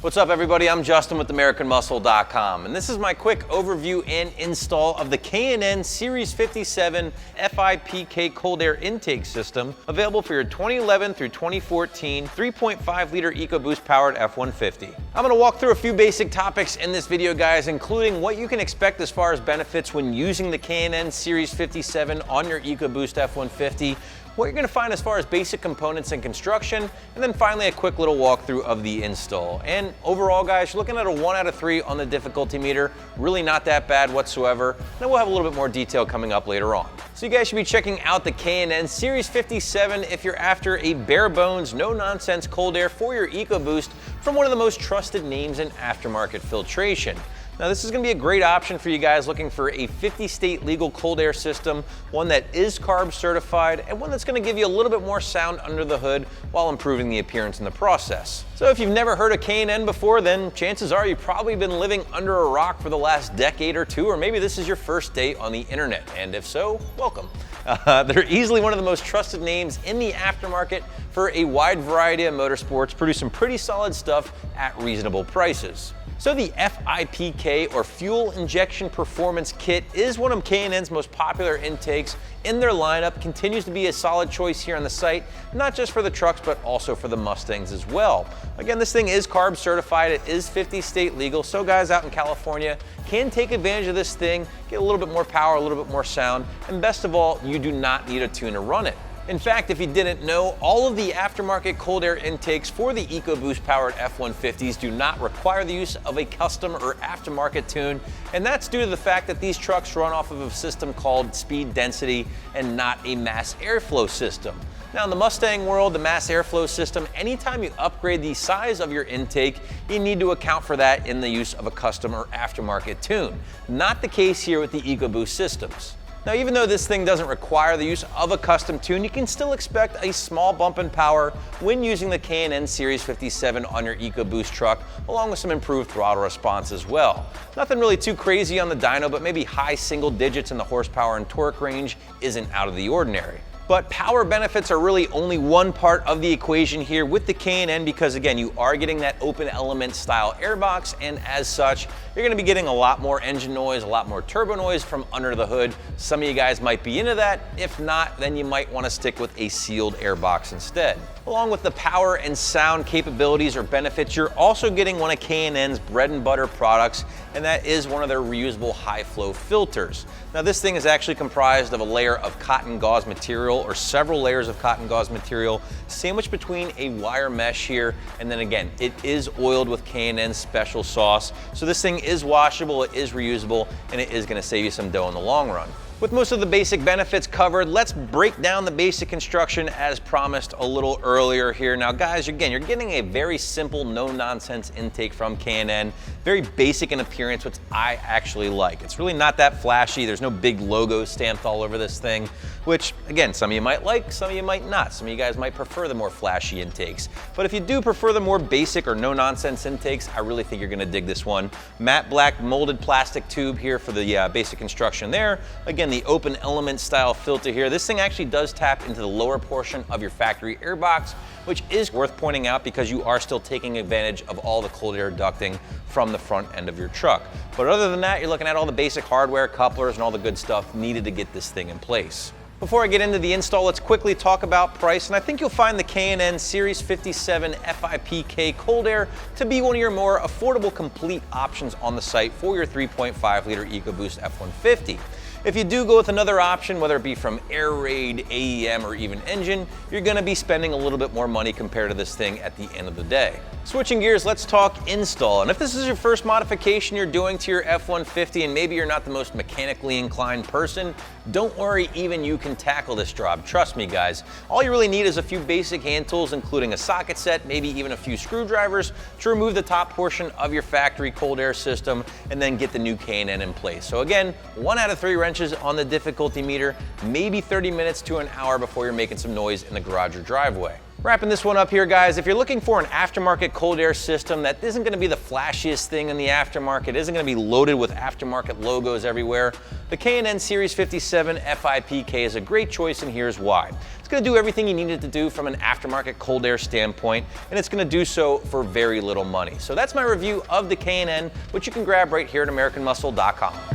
What's up everybody, I'm Justin with AmericanMuscle.com, and this is my quick overview and install of the K&N Series 57 FIPK Cold Air Intake system, available for your 2011 through 2014 3.5 liter EcoBoost powered F-150. I'm going to walk through a few basic topics in this video, guys, including what you can expect as far as benefits when using the K&N Series 57 on your EcoBoost F-150, what you're going to find as far as basic components and construction, and then finally a quick little walkthrough of the install. And overall, guys, you're looking at a 1 out of 3 on the difficulty meter, really not that bad whatsoever. Then we'll have a little bit more detail coming up later on. So you guys should be checking out the K&N Series 57 if you're after a bare bones, no nonsense cold air for your EcoBoost from one of the most trusted names in aftermarket filtration. Now this is going to be a great option for you guys looking for a 50-state legal cold air system, one that is CARB certified, and one that's going to give you a little bit more sound under the hood while improving the appearance in the process. So if you've never heard of K&N before, then chances are you've probably been living under a rock for the last decade or two, or maybe this is your first day on the internet, and if so, welcome. They're easily one of the most trusted names in the aftermarket for a wide variety of motorsports, produce some pretty solid stuff at reasonable prices. So the FIPK, or Fuel Injection Performance Kit, is one of K&N's most popular intakes in their lineup, continues to be a solid choice here on the site, not just for the trucks, but also for the Mustangs as well. Again, this thing is CARB certified, it is 50-state legal, so guys out in California can take advantage of this thing, get a little bit more power, a little bit more sound, and best of all, you do not need a tune to run it. In fact, if you didn't know, all of the aftermarket cold air intakes for the EcoBoost powered F-150s do not require the use of a custom or aftermarket tune, and that's due to the fact that these trucks run off of a system called speed density and not a mass airflow system. Now in the Mustang world, the mass airflow system, anytime you upgrade the size of your intake, you need to account for that in the use of a custom or aftermarket tune. Not the case here with the EcoBoost systems. Now, even though this thing doesn't require the use of a custom tune, you can still expect a small bump in power when using the K&N Series 57 on your EcoBoost truck, along with some improved throttle response as well. Nothing really too crazy on the dyno, but maybe high single digits in the horsepower and torque range isn't out of the ordinary. But power benefits are really only one part of the equation here with the K&N, because again, you are getting that open element style airbox, and as such, you're going to be getting a lot more engine noise, a lot more turbo noise from under the hood. Some of you guys might be into that. If not, then you might want to stick with a sealed airbox instead. Along with the power and sound capabilities or benefits, you're also getting one of K&N's bread and butter products, and that is one of their reusable high flow filters. Now this thing is actually comprised of a layer of cotton gauze material, or several layers of cotton gauze material, sandwiched between a wire mesh here, and then again, it is oiled with K&N's special sauce. So this thing is washable, it is reusable, and it is going to save you some dough in the long run. With most of the basic benefits covered, let's break down the basic construction as promised a little earlier here. Now guys, again, you're getting a very simple, no-nonsense intake from K&N, very basic in appearance, which I actually like. It's really not that flashy, there's no big logo stamped all over this thing, which again, some of you might like, some of you might not. Some of you guys might prefer the more flashy intakes. But if you do prefer the more basic or no-nonsense intakes, I really think you're gonna dig this one. Matte black molded plastic tube here for the basic construction there. Again, the open element style filter here. This thing actually does tap into the lower portion of your factory airbox, which is worth pointing out because you are still taking advantage of all the cold air ducting from the front end of your truck. But other than that, you're looking at all the basic hardware, couplers, and all the good stuff needed to get this thing in place. Before I get into the install, let's quickly talk about price, and I think you'll find the K&N Series 57 FIPK Cold Air to be one of your more affordable complete options on the site for your 3.5 liter EcoBoost F-150. If you do go with another option, whether it be from Air Raid, AEM, or even engine, you're gonna be spending a little bit more money compared to this thing at the end of the day. Switching gears, let's talk install. And if this is your first modification you're doing to your F-150 and maybe you're not the most mechanically inclined person, don't worry, even you can tackle this job. Trust me guys, all you really need is a few basic hand tools, including a socket set, maybe even a few screwdrivers to remove the top portion of your factory cold air system and then get the new K&N in place. So again, 1 out of 3 wrenches on the difficulty meter, maybe 30 minutes to an hour before you're making some noise in the garage or driveway. Wrapping this one up here, guys, if you're looking for an aftermarket cold air system that isn't going to be the flashiest thing in the aftermarket, isn't going to be loaded with aftermarket logos everywhere, the K&N Series 57 FIPK is a great choice, and here's why. It's going to do everything you need it to do from an aftermarket cold air standpoint, and it's going to do so for very little money. So that's my review of the K&N, which you can grab right here at AmericanMuscle.com.